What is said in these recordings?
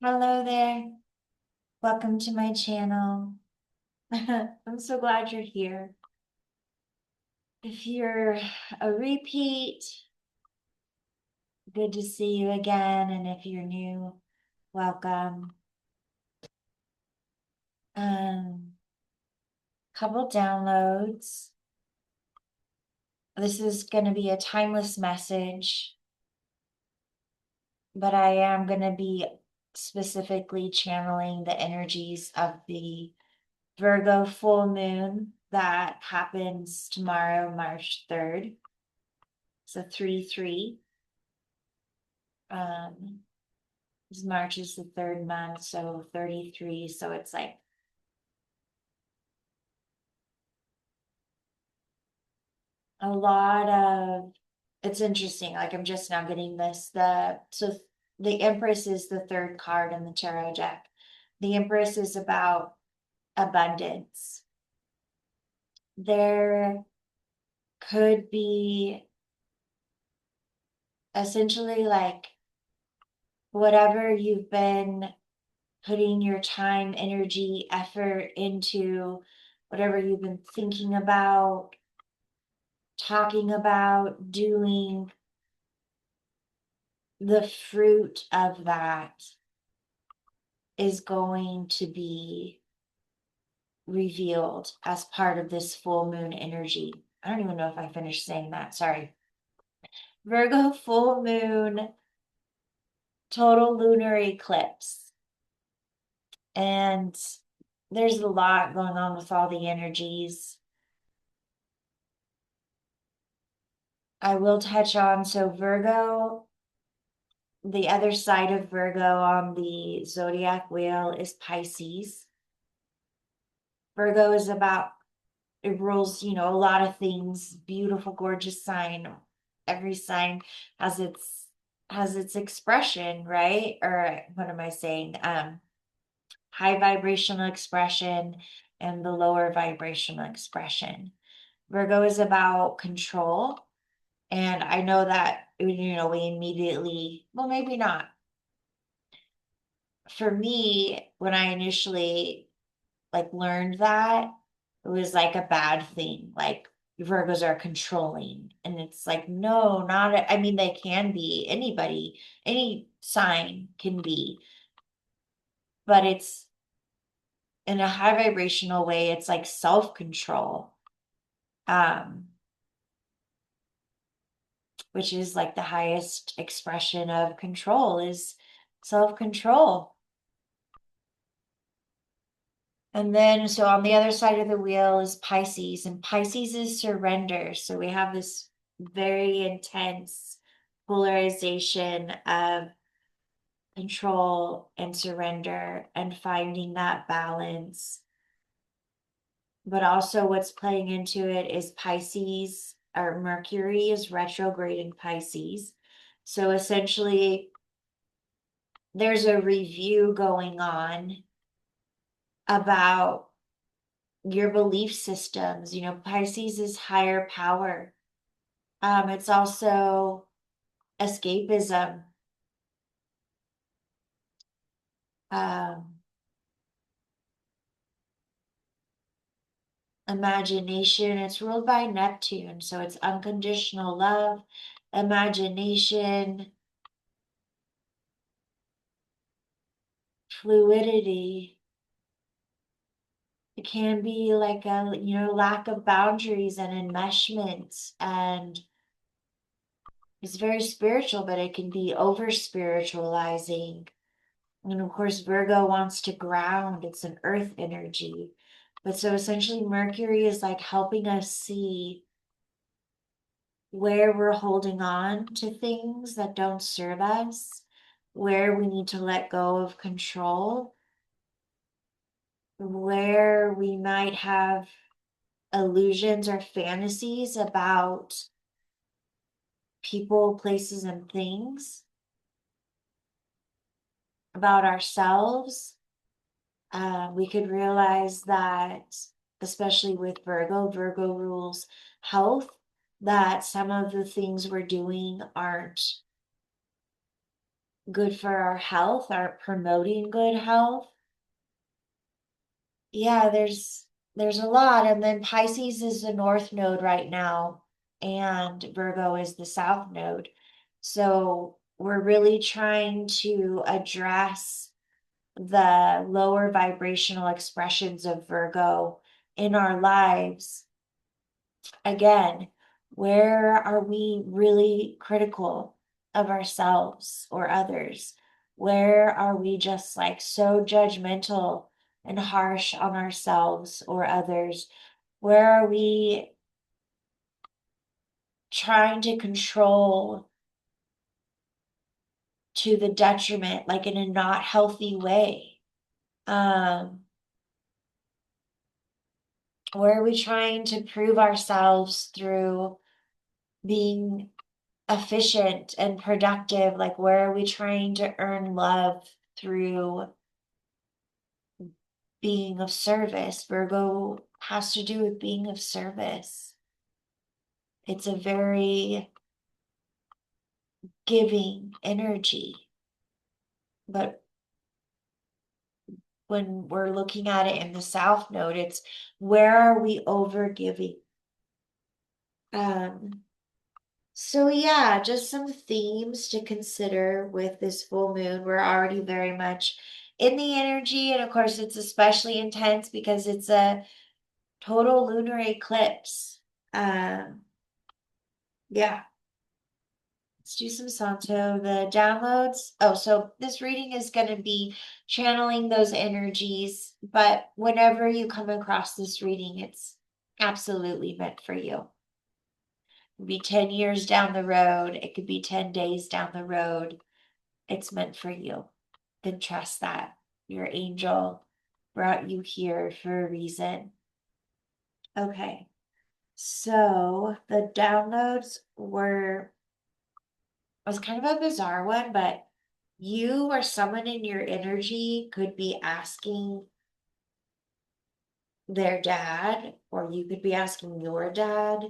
Hello there. Welcome to my channel. I'm so glad you're here. If you're a repeat, good to see you again. And if you're new, welcome. Couple downloads. This is going to be a timeless message, but I am going to be specifically channeling the energies of the Virgo full moon that happens tomorrow, March 3rd. So 3-3. Um, this March is the third month, so 33. So it's like a lot of, it's interesting. Like I'm just now getting this. The Empress is the third card in the tarot deck. The Empress is about abundance. There could be essentially like whatever you've been putting your time, energy, effort into, whatever you've been thinking about, talking about, doing, the fruit of that is going to be revealed as part of this full moon energy. I don't even know if I finished saying that. Sorry. Virgo full moon, total lunar eclipse. And there's a lot going on with all the energies. I will touch on, so Virgo, the other side of Virgo on the zodiac wheel is Pisces. Virgo is about, it rules, a lot of things, beautiful, gorgeous sign. Every sign has its expression, right? Or what am I saying? High vibrational expression and the lower vibrational expression. Virgo is about control. And I know that, we immediately, well, maybe not. For me, when I initially like learned that, it was like a bad thing. Like Virgos are controlling. And it's like, no, not, I mean, they can be anybody, any sign can be, but it's in a high vibrational way, it's like self-control. Um, which is like the highest expression of control is self-control. And then, so on the other side of the wheel is Pisces, and Pisces is surrender. So we have this very intense polarization of control and surrender and finding that balance. But also, what's playing into it is Pisces, or Mercury is retrograde in Pisces. So essentially, there's a review going on about your belief systems. Pisces is higher power. It's also escapism. Um, Imagination. It's ruled by Neptune, so it's unconditional love, imagination, fluidity. It can be like a, lack of boundaries and enmeshment, and it's very spiritual, but it can be over spiritualizing. And of course, Virgo wants to ground, it's an earth energy. But so essentially, Mercury is like helping us see where we're holding on to things that don't serve us, where we need to let go of control, where we might have illusions or fantasies about people, places, and things, about ourselves. We could realize that, especially with Virgo rules health, that some of the things we're doing aren't good for our health, aren't promoting good health. Yeah, there's a lot. And then Pisces is the north node right now, and Virgo is the south node. So we're really trying to address the lower vibrational expressions of Virgo in our lives. Again, where are we really critical of ourselves or others? Where are we just like so judgmental and harsh on ourselves or others? Where are we trying to control to the detriment, like in a not healthy way? Um, where are we trying to prove ourselves through being efficient and productive? Like, where are we trying to earn love through being of service? Virgo has to do with being of service. It's a very giving energy. But when we're looking at it in the South Node, it's where are we over giving? Um, So yeah, just some themes to consider with this full moon. We're already very much in the energy, and of course it's especially intense because it's a total lunar eclipse. Um, yeah, let's do some Santo. The downloads. Oh, so this reading is going to be channeling those energies, but whenever you come across this reading, it's absolutely meant for you. Be 10 years down the road. It could be 10 days down the road. It's meant for you. Then trust that your angel brought you here for a reason. Okay. So the downloads were, was kind of a bizarre one, but you or someone in your energy could be asking their dad, or you could be asking your dad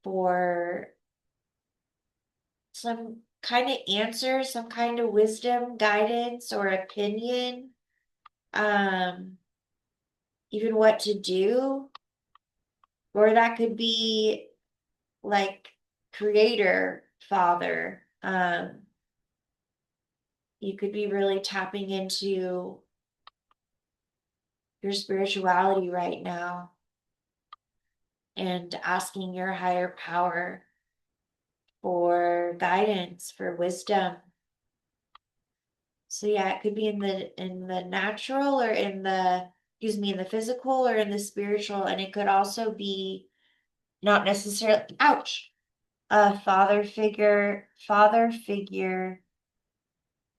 for some kind of answer, some kind of wisdom, guidance, or opinion, um, even what to do. Or that could be like creator, father. You could be really tapping into your spirituality right now and asking your higher power for guidance, for wisdom. So yeah, it could be in the natural or in the, excuse me, in the physical or in the spiritual, and it could also be not necessarily, ouch, a father figure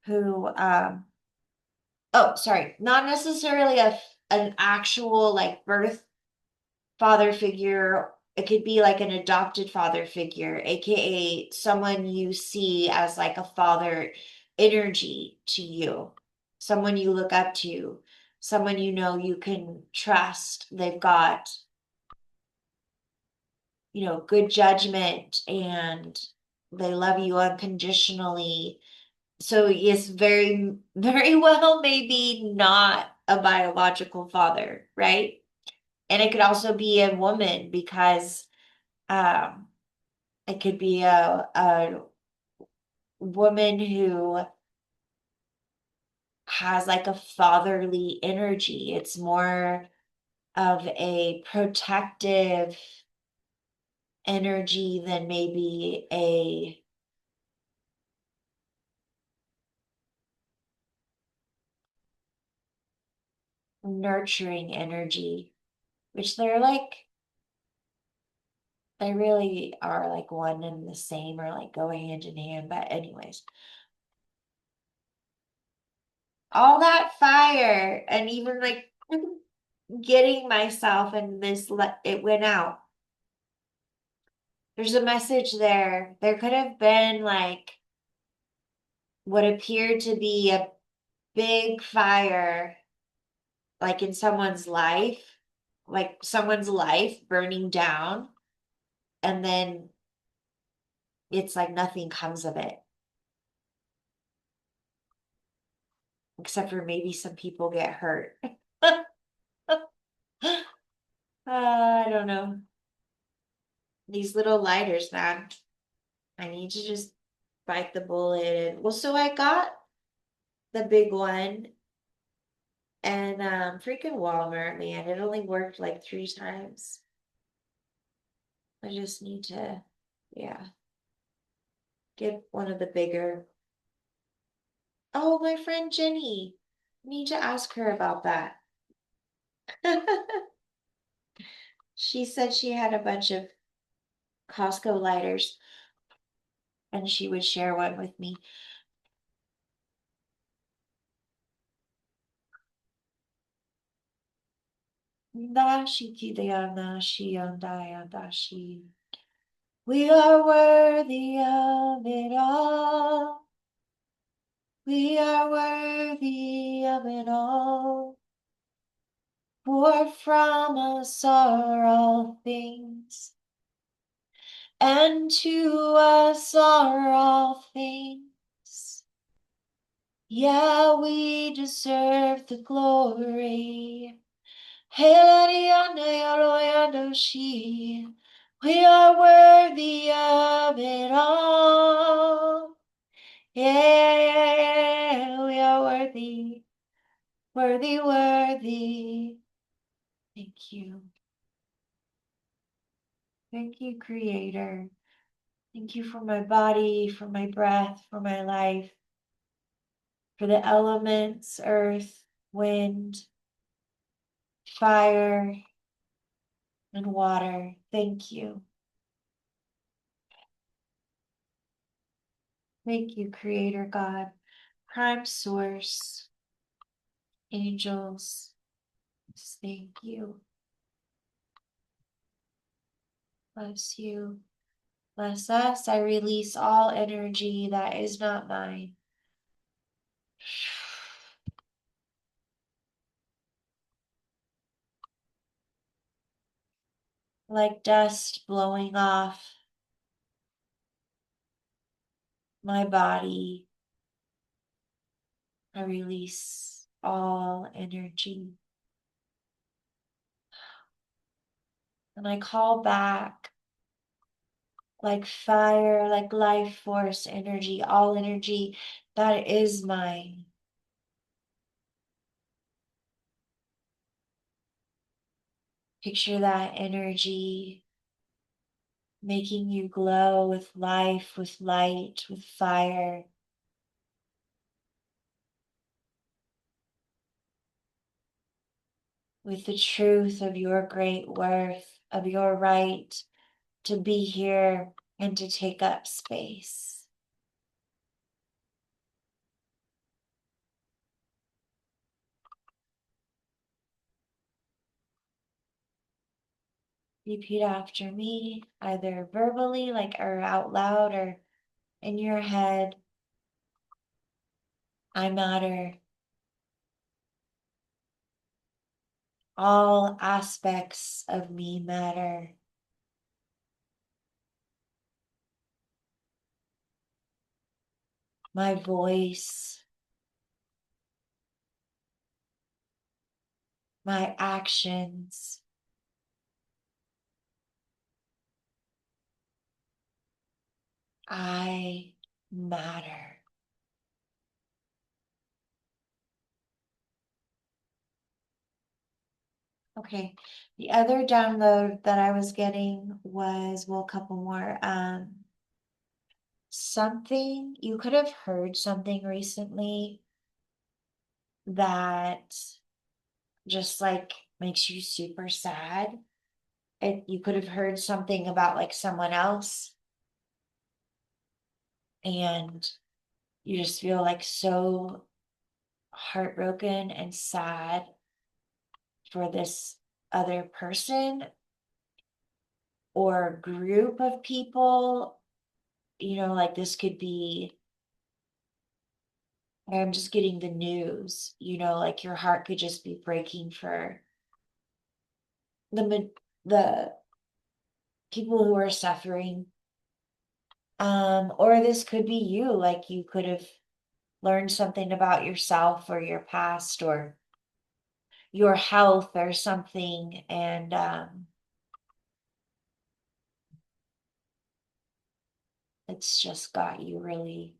who oh sorry, not necessarily an actual like birth father figure. It could be like an adopted father figure, aka someone you see as like a father energy to you, someone you look up to, someone you know you can trust. They've got, good judgment, and they love you unconditionally. So yes, very, very well, maybe not a biological father, right? And it could also be a woman because um it could be a woman who has like a fatherly energy. It's more of a protective energy than maybe a nurturing energy, which they really are like one and the same, or like go hand in hand. But anyways, all that fire and even like getting myself in this, it went out. There's a message there. There could have been like what appeared to be a big fire, like in someone's life, like someone's life burning down, and then it's like nothing comes of it. except for maybe some people get hurt. I don't know. These little lighters, man. I need to just bite the bullet. And well, so I got the big one and freaking Walmart, man. It only worked like 3 times. I just need to, yeah, get one of the bigger. Oh, my friend Jenny. Need to ask her about that. She said she had a bunch of Costco lighters and she would share one with me. Dashi Kidayana Shiandaya Dashi. We are worthy of it all. We are worthy of it all. For from us are all things, and to us are all things. Yeah, we deserve the glory. We are worthy of it all. Yeah, we are worthy, worthy, worthy. Thank you. Thank you, Creator. Thank you for my body, for my breath, for my life, for the elements, earth, wind, fire, and water. Thank you. Thank you, Creator God, Prime Source, angels. Thank you. Bless you. Bless us. I release all energy that is not mine. Like dust blowing off my body, I release all energy. And I call back like fire, like life force energy, all energy that is mine. Picture that energy making you glow with life, with light, with fire. With the truth of your great worth, of your right to be here and to take up space. Repeat after me, either verbally, like or out loud, or in your head. I matter. All aspects of me matter. My voice, my actions, I matter. Okay. The other download that I was getting was, well, a couple more. Something you could have heard something recently that just like makes you super sad. You could have heard something about like someone else and you just feel like so heartbroken and sad for this other person or group of people. Like this could be, I'm just getting the news, like your heart could just be breaking for the people who are suffering. Or this could be you, like you could have learn something about yourself or your past or your health or something. And it's just got you really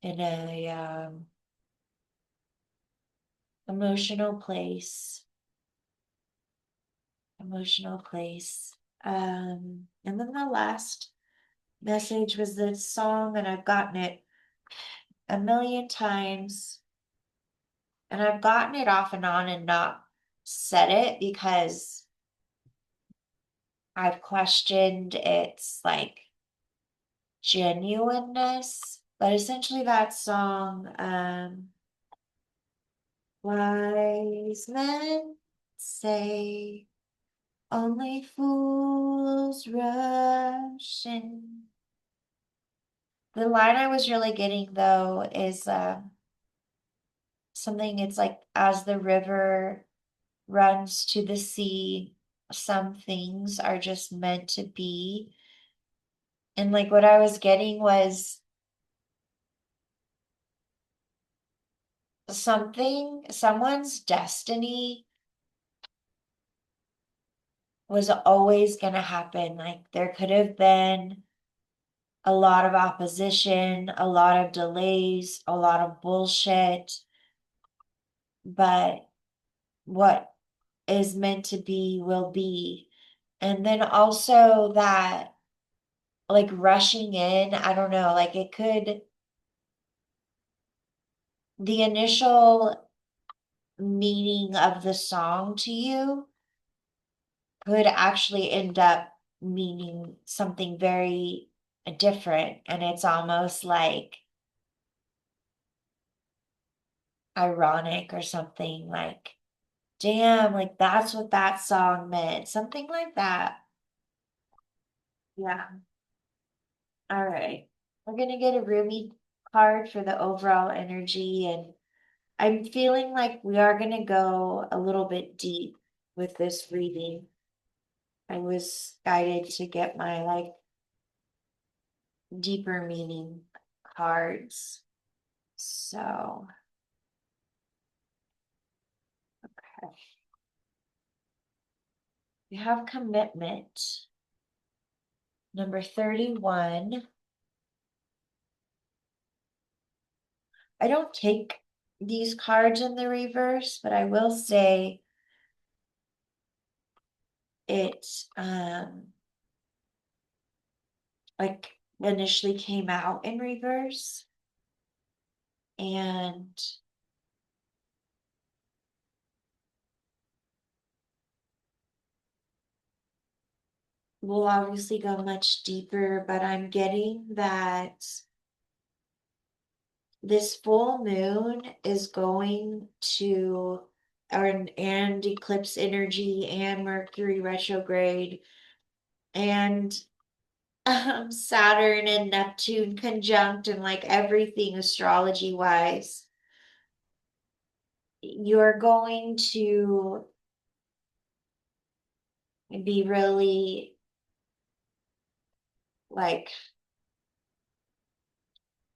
in a emotional place. Emotional place. And then the last message was this song, and I've gotten it a million times, and I've gotten it off and on and not said it because I've questioned its like genuineness. But essentially that song, wise men say only fools rush in. The line I was really getting though is something, it's like as the river runs to the sea, some things are just meant to be. And like what I was getting was someone's destiny was always going to happen. Like there could have been a lot of opposition, a lot of delays, a lot of bullshit, but what is meant to be will be. And then also that like rushing in, I don't know, like it could, the initial meaning of the song to you could actually end up meaning something very different. And it's almost like ironic or something like, damn, like that's what that song meant. Something like that. Yeah. All right. We're gonna get a roomy card for the overall energy, and I'm feeling like we are gonna go a little bit deep with this reading. I was guided to get my like deeper meaning cards. So, okay. We have commitment. Number 31. I don't take these cards in the reverse, but I will say it like initially came out in reverse, and we'll obviously go much deeper, but I'm getting that this full moon is going to, and eclipse energy and Mercury retrograde and Saturn and Neptune conjunct and like everything astrology wise. You're going to be really like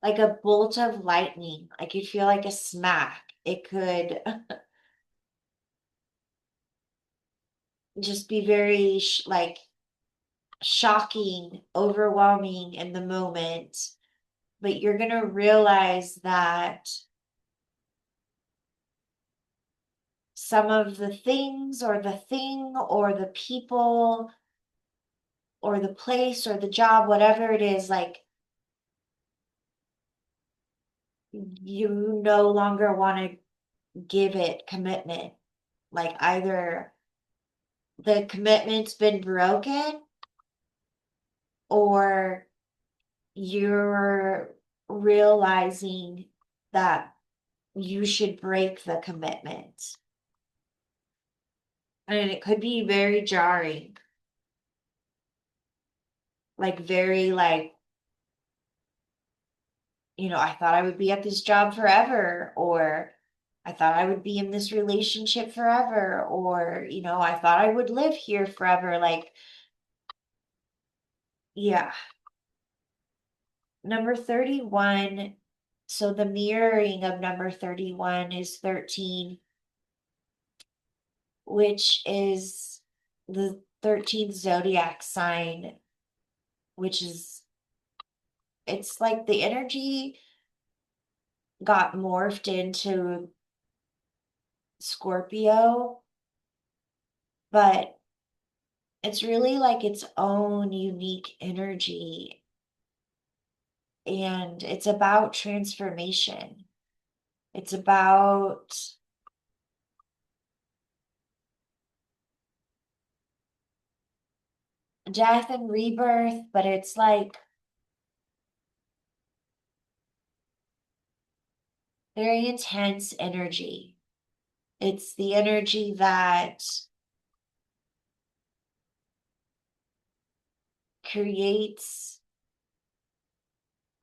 a bolt of lightning. Like you feel like a smack. It could just be very like shocking, overwhelming in the moment. But you're going to realize that some of the things or the thing or the people or the place or the job, whatever it is, like you no longer want to give it commitment. Like either the commitment's been broken or you're realizing that you should break the commitment. And it could be very jarring, like very like, I thought I would be at this job forever, or I thought I would be in this relationship forever, or, I thought I would live here forever. Like, yeah. Number 31 So the mirroring of number 31 is 13, which is the 13th zodiac sign, which is, it's like the energy got morphed into Scorpio, but it's really like its own unique energy. And it's about transformation. It's about death and rebirth, but it's like very intense energy. It's the energy that creates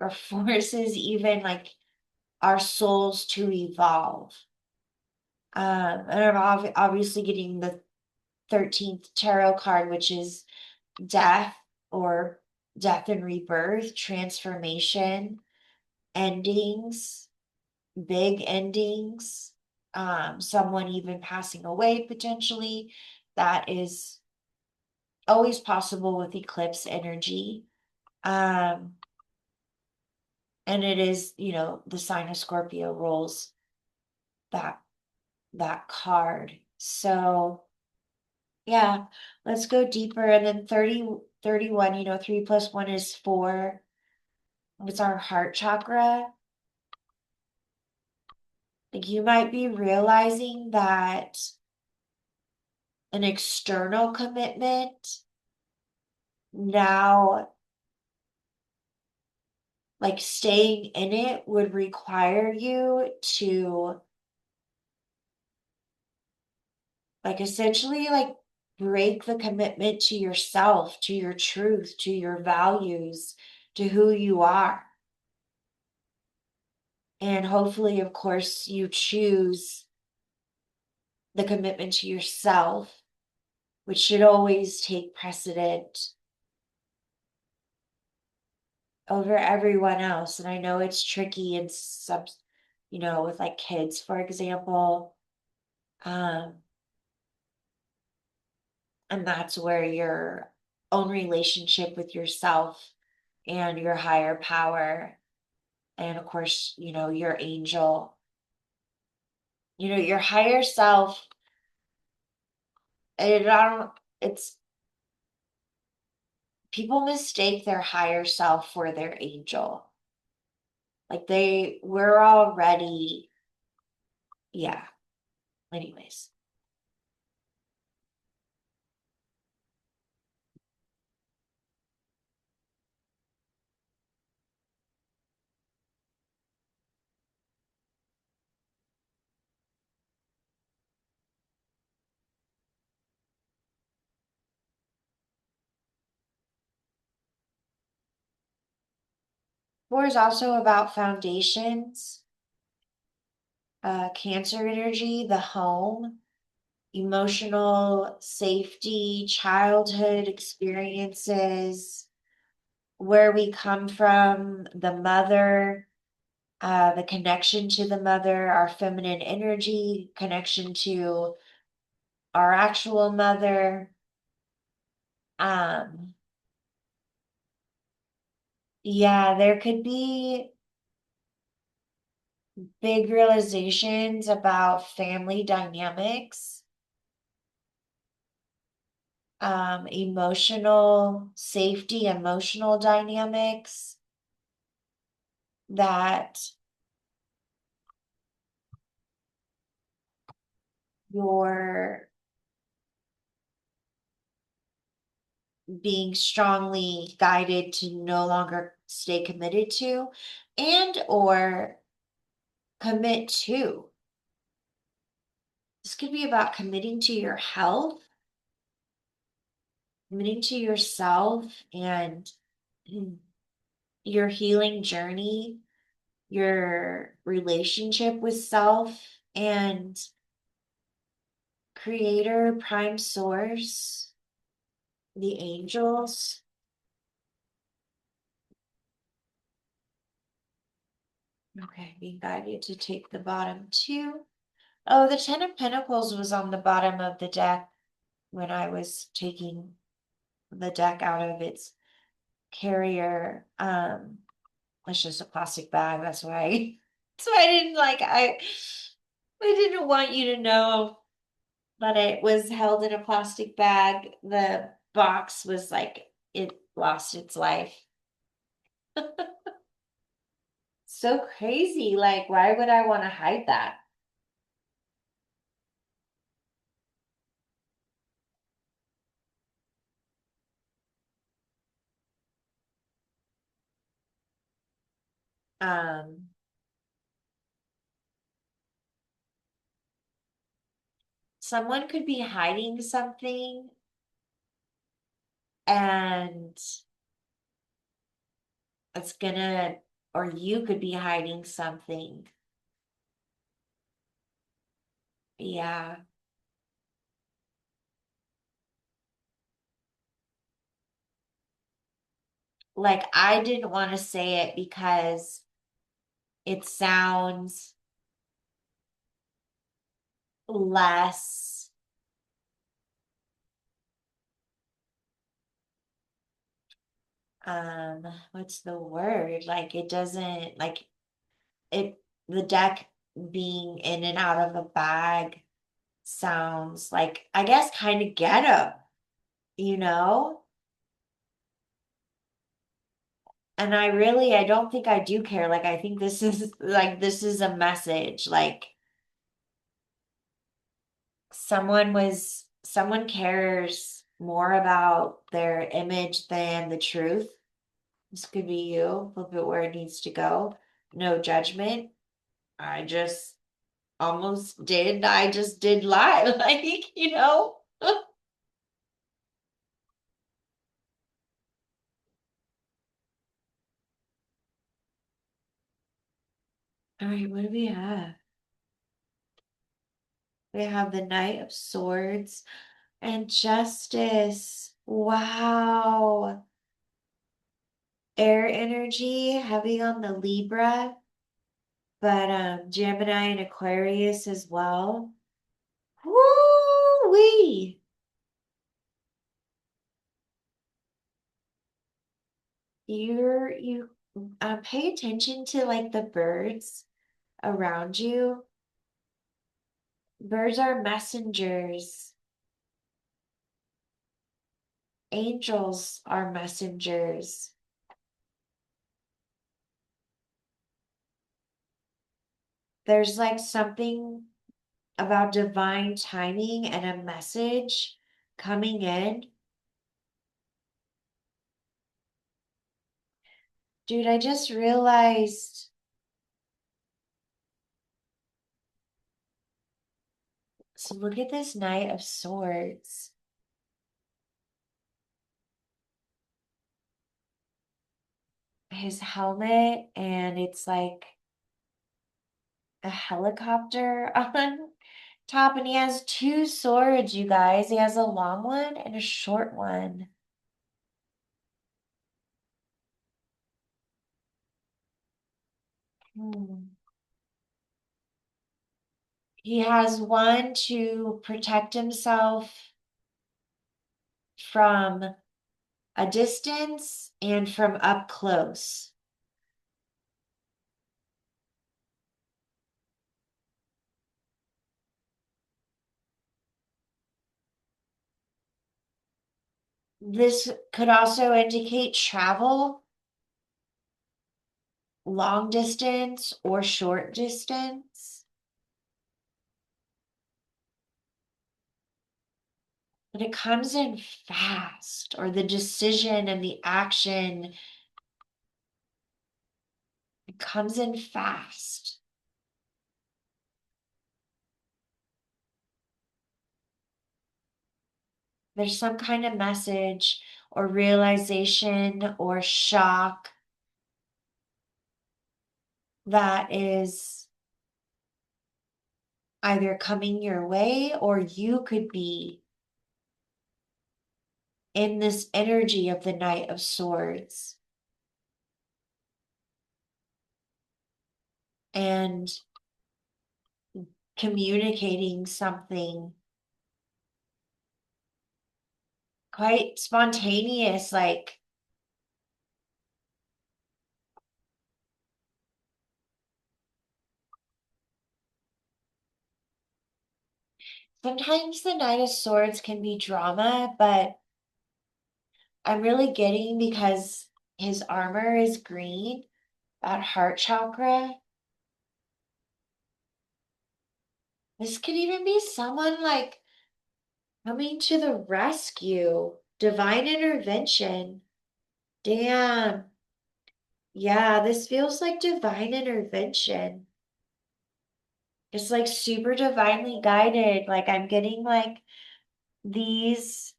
or forces even like our souls to evolve. And I'm obviously getting the 13th tarot card, which is death or death and rebirth, transformation, endings, big endings, someone even passing away potentially. That is always possible with eclipse energy. Um, and it is, the sign of Scorpio rolls that that card. So yeah, let's go deeper. And then 31. 3 plus 1 is 4. It's our heart chakra. Like you might be realizing that an external commitment now, like staying in it would require you to like essentially like break the commitment to yourself, to your truth, to your values, to who you are. And hopefully, of course, you choose the commitment to yourself, which should always take precedent over everyone else. And I know it's tricky and with like kids, for example. Um, and that's where your own relationship with yourself and your higher power, and of course, your angel, your higher self. And I don't, it's people mistake their higher self for their angel. Like we're already, yeah. Anyways, four is also about foundations, Cancer energy, the home, emotional safety, childhood experiences, where we come from, the mother, the connection to the mother, our feminine energy, connection to our actual mother. Um, yeah, there could be big realizations about family dynamics, emotional safety, emotional dynamics that you're being strongly guided to no longer stay committed to and or commit to. This could be about committing to your health, committing to yourself and your healing journey, your relationship with self and creator, prime source, the angels. Okay, being guided to take the bottom two. Oh, the Ten of Pentacles was on the bottom of the deck when I was taking the deck out of its carrier. It's just a plastic bag. That's why that's why I didn't I didn't want you to know that it was held in a plastic bag. The box was like it lost its life. So crazy. Like, why would I want to hide that? Um, Someone could be hiding something and it's gonna, or you could be hiding something. Yeah. Like, I didn't want to say it because it sounds less, what's the word? Like, it doesn't, like, it, the deck being in and out of a bag sounds like, I guess, kind of ghetto, you know? And I don't think I do care. Like, I think this is like, this is a message. Like, someone cares more about their image than the truth. This could be you. Flip it where it needs to go. No judgment. I just almost did. I just did lie. Like, you know? All right, what do we have? We have the Knight of Swords and Justice. Wow. Air energy, heavy on the Libra, but Gemini and Aquarius as well. Woo-wee. You pay attention to like the birds around you. Birds are messengers. Angels are messengers. There's like something about divine timing and a message coming in. Dude, I just realized. So look at this Knight of Swords. His helmet, and it's like a helicopter on top, and he has two swords, you guys. He has a long one and a short one. Hmm. He has one to protect himself from a distance and from up close. This could also indicate travel, long distance or short distance, but it comes in fast, or the decision and the action it comes in fast. There's some kind of message or realization or shock that is either coming your way, or you could be in this energy of the Knight of Swords. and communicating something quite spontaneous, like sometimes the Knight of Swords can be drama, but I'm really getting because his armor is green, that heart chakra. This could even be someone like coming to the rescue, divine intervention. Damn. Yeah, this feels like divine intervention. It's like super divinely guided. Like I'm getting like these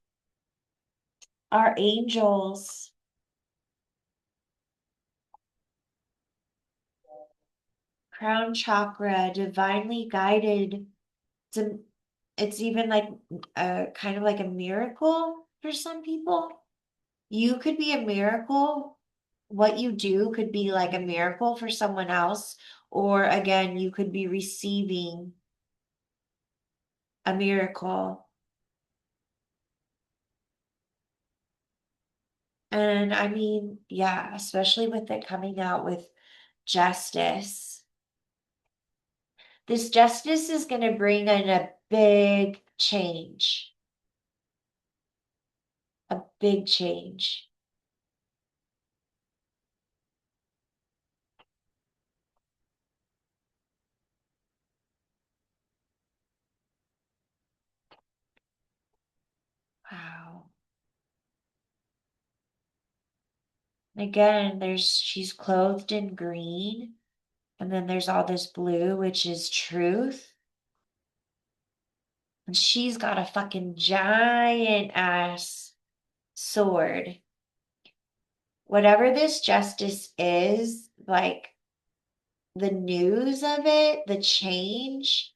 are angels. Crown chakra, divinely guided. It's a, it's even like a kind of like a miracle for some people. You could be a miracle. What you do could be like a miracle for someone else. Or again, you could be receiving a miracle. And I mean, yeah, especially with it coming out with justice. This justice is going to bring in a big change, a big change. Wow. Again, she's clothed in green, and then there's all this blue, which is truth. And she's got a fucking giant ass sword. Whatever this justice is, like the news of it, the change,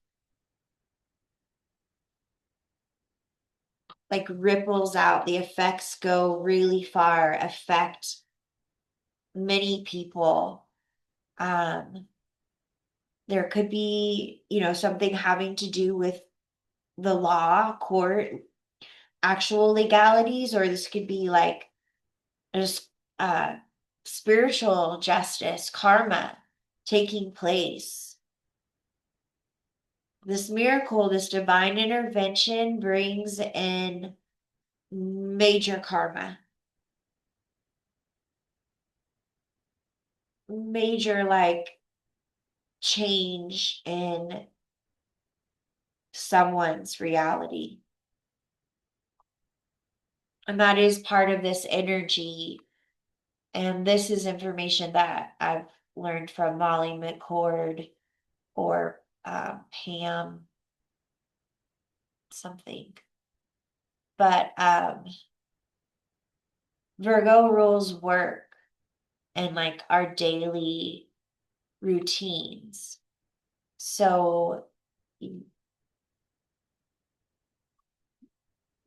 like ripples out. The effects go really far, affect many people. Um, there could be, something having to do with the law, court, actual legalities, or this could be like just spiritual justice, karma taking place. This miracle, this divine intervention brings in major karma, major like change in someone's reality. And that is part of this energy. And this is information that I've learned from Molly McCord or Pam something. But Virgo rules work and like our daily routines. So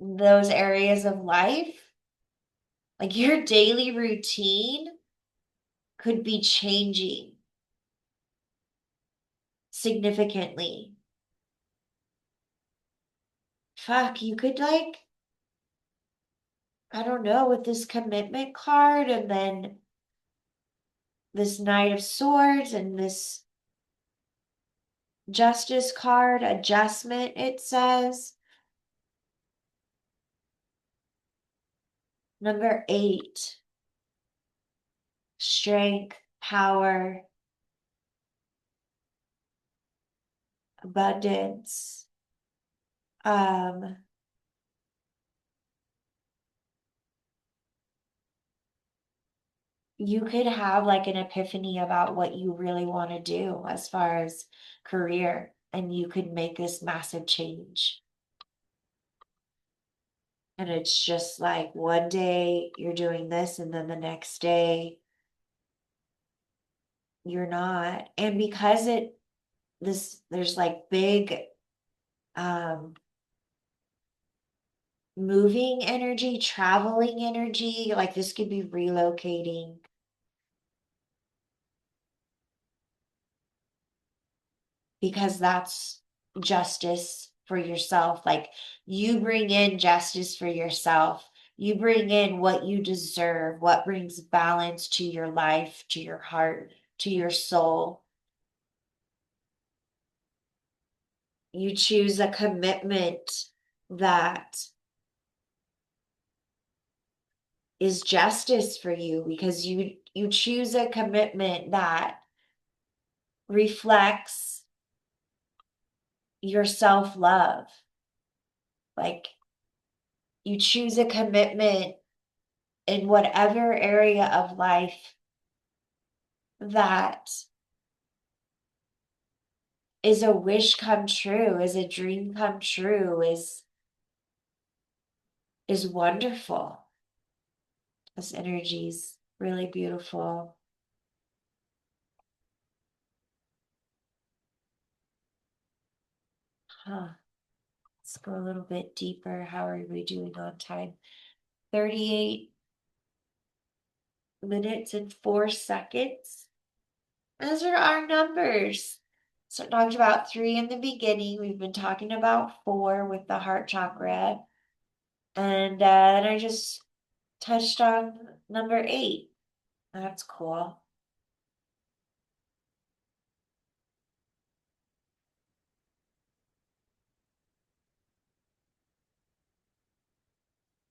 those areas of life, like your daily routine could be changing significantly. Fuck, you could like, I don't know, with this commitment card and then this Knight of Swords and this Justice card, adjustment, it says. Number 8, strength, power, abundance. Um, you could have like an epiphany about what you really want to do as far as career, and you could make this massive change. And it's just like one day you're doing this, and then the next day you're not. And because there's like big um moving energy, traveling energy, like this could be relocating. because that's justice for yourself. Like you bring in justice for yourself. You bring in what you deserve, what brings balance to your life, to your heart, to your soul. You choose a commitment that is justice for you because you choose a commitment that reflects your self-love. Like you choose a commitment in whatever area of life that is a wish come true, is a dream come true, is wonderful. This energy is really beautiful. Huh. Let's go a little bit deeper. How are we doing on time? 38 minutes and 4 seconds. Those are our numbers. So I talked about 3 in the beginning. We've been talking about 4 with the heart chakra. And then I just touched on number 8. That's cool.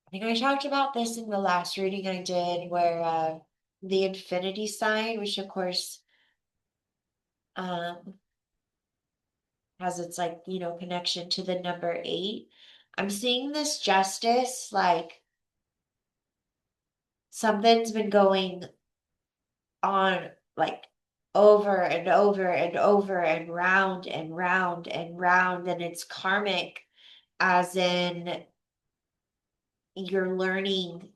I think I talked about this in the last reading I did, where the infinity sign, which of course um, has its like, connection to the number 8. I'm seeing this justice, like something's been going on like over and over and over and round and round and round, and it's karmic, as in you're learning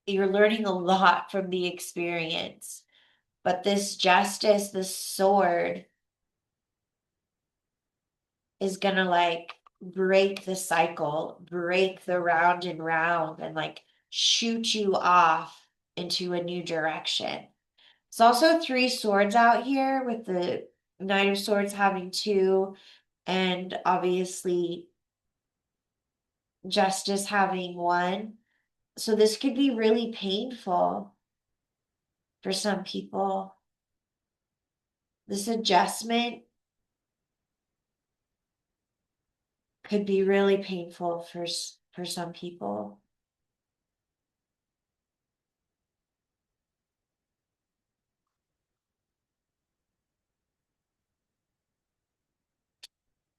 you're learning a lot from the experience. But this justice, this sword, is gonna like break the cycle, break the round and round, and like shoot you off into a new direction. It's also 3 swords out here, with the Knight of Swords having 2, and obviously Justice having 1. So this could be really painful for some people. This adjustment could be really painful for some people.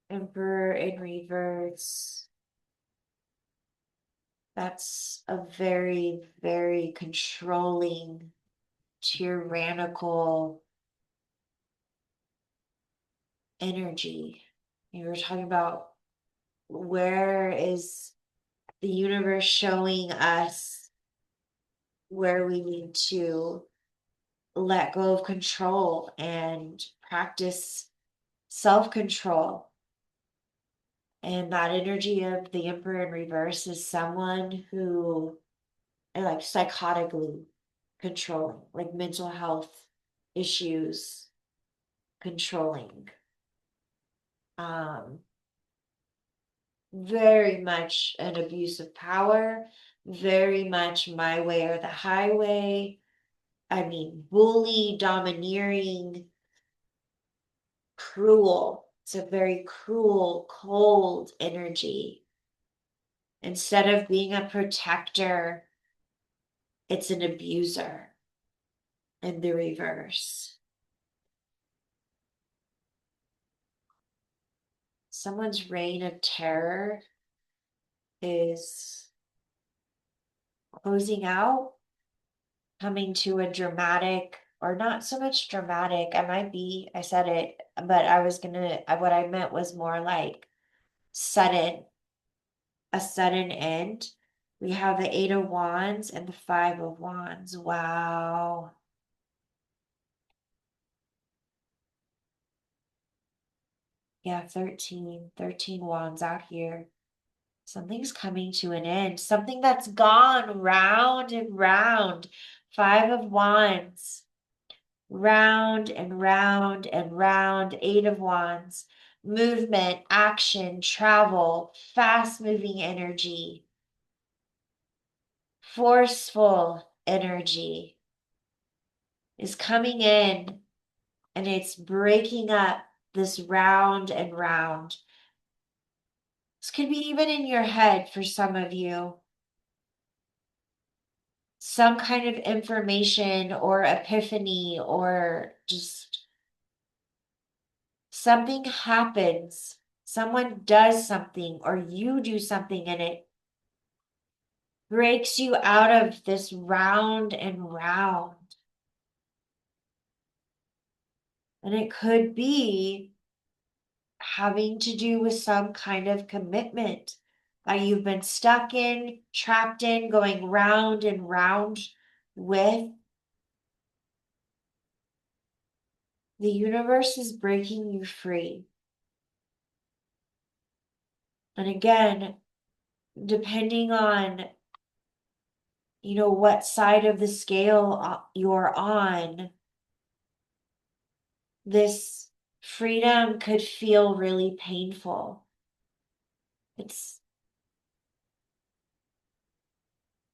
Emperor in reverse. That's a very, very controlling, tyrannical energy. You were talking about, where is the universe showing us where we need to let go of control and practice self-control. And that energy of the Emperor in reverse is someone who, like, psychotically controlling, like mental health issues controlling. Um, Very much an abuse of power, very much my way or the highway. I mean, bully, domineering, cruel. It's a very cruel, cold energy. Instead of being a protector, it's an abuser in the reverse. Someone's reign of terror is closing out, coming to a dramatic, or not so much dramatic. I said it, but what I meant was more like sudden, a sudden end. We have the 8 of Wands and the 5 of Wands. Wow. Yeah, 13 wands out here. Something's coming to an end. Something that's gone round and round. 5 of Wands. round and round and round. Eight of Wands, movement, action, travel, fast moving energy, forceful energy is coming in, and it's breaking up this round and round. This could be even in your head for some of you. Some kind of information or epiphany, or just something happens. Someone does something, or you do something, and it breaks you out of this round and round. And it could be having to do with some kind of commitment that you've been stuck in, trapped in, going round and round with. The universe is breaking you free. And again, depending on, what side of the scale you're on, this freedom could feel really painful. It's,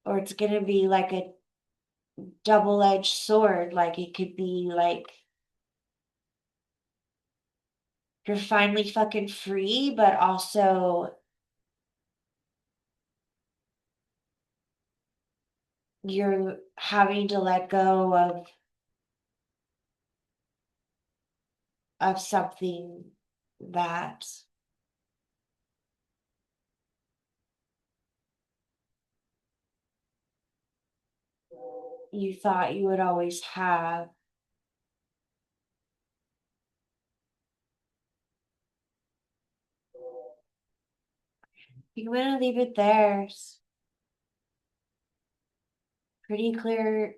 or it's going to be like a double-edged sword. Like it could be like you're finally fucking free, but also you're having to let go of something that you thought you would always have. You're gonna leave it there. It's pretty clear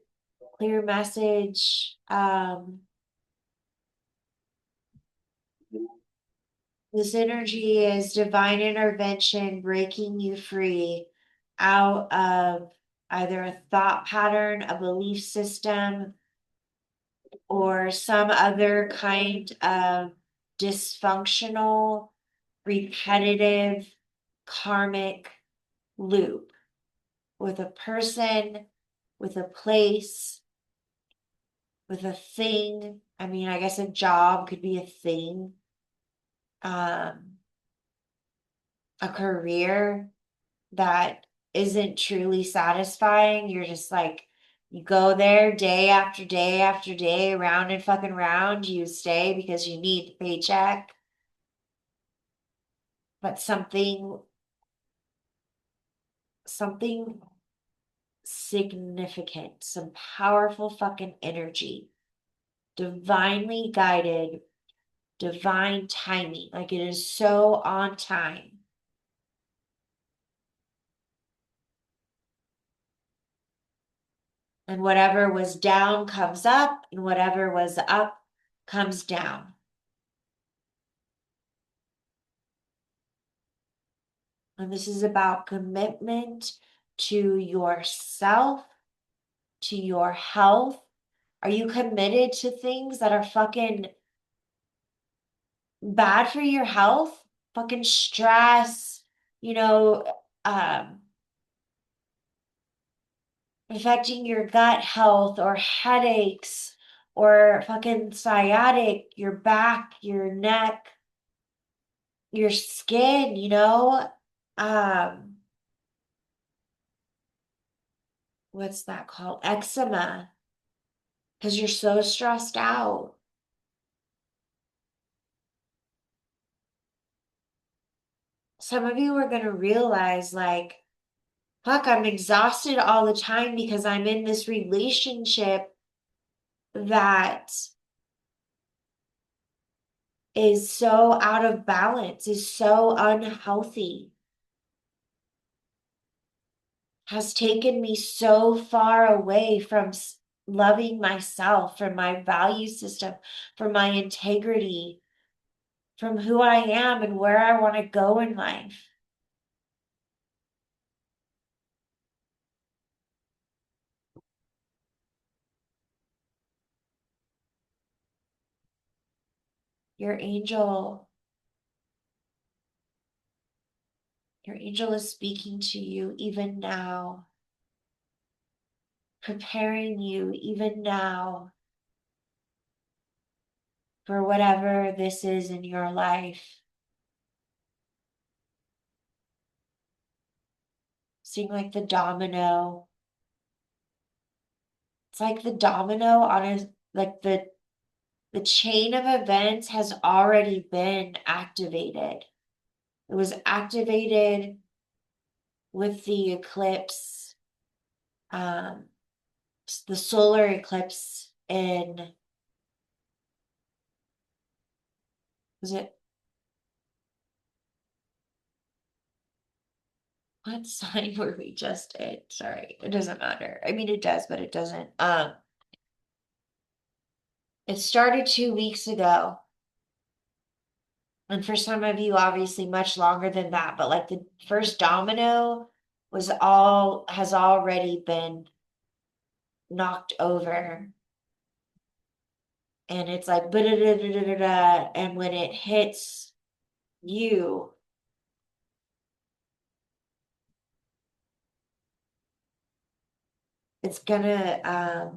message. This energy is divine intervention, breaking you free out of either a thought pattern, a belief system, or some other kind of dysfunctional, repetitive, karmic loop with a person, with a place, with a thing. I mean, I guess a job could be a thing, um, a career that isn't truly satisfying. You're just like, you go there day after day after day, round and fucking round. You stay because you need the paycheck. But something significant, some powerful fucking energy, divinely guided, divine timing. Like it is so on time. And whatever was down comes up, and whatever was up comes down. And this is about commitment to yourself, to your health. Are you committed to things that are fucking bad for your health? Fucking stress, you know, um, affecting your gut health, or headaches, or fucking sciatic, your back, your neck, your skin, what's that called? Eczema, because you're so stressed out. Some of you are going to realize, like, fuck, I'm exhausted all the time because I'm in this relationship that is so out of balance, is so unhealthy, has taken me so far away from loving myself, from my value system, from my integrity, from who I am and where I want to go in life. Your angel, your angel is speaking to you even now, preparing you even now for whatever this is in your life. Seeing like the domino. It's like the domino on a, like the chain of events has already been activated. It was activated with the eclipse, um, the solar eclipse in, was it, what sign were we just in? Sorry, it doesn't matter. I mean, it does, but it doesn't. It started 2 weeks ago. And for some of you, obviously much longer than that, but like the first domino has already been knocked over. And it's like, and when it hits you, it's gonna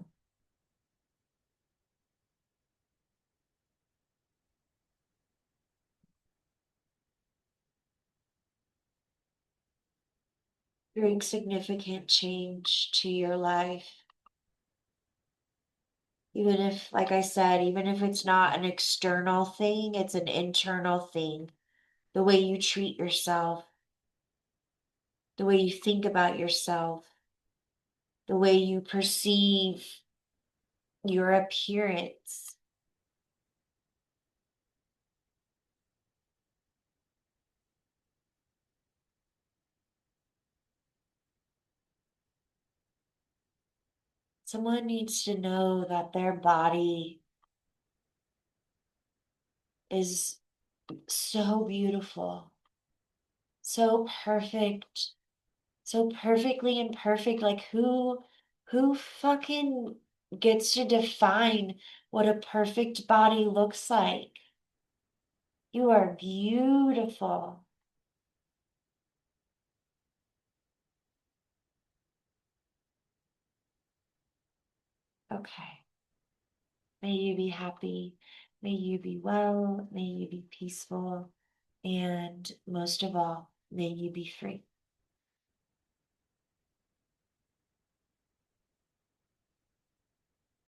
bring significant change to your life. Even if, like I said, even if it's not an external thing, it's an internal thing. The way you treat yourself, the way you think about yourself, the way you perceive your appearance. Someone needs to know that their body is so beautiful, so perfect, so perfectly imperfect. Like who fucking gets to define what a perfect body looks like? You are beautiful. Okay. May you be happy. May you be well. May you be peaceful. And most of all, may you be free.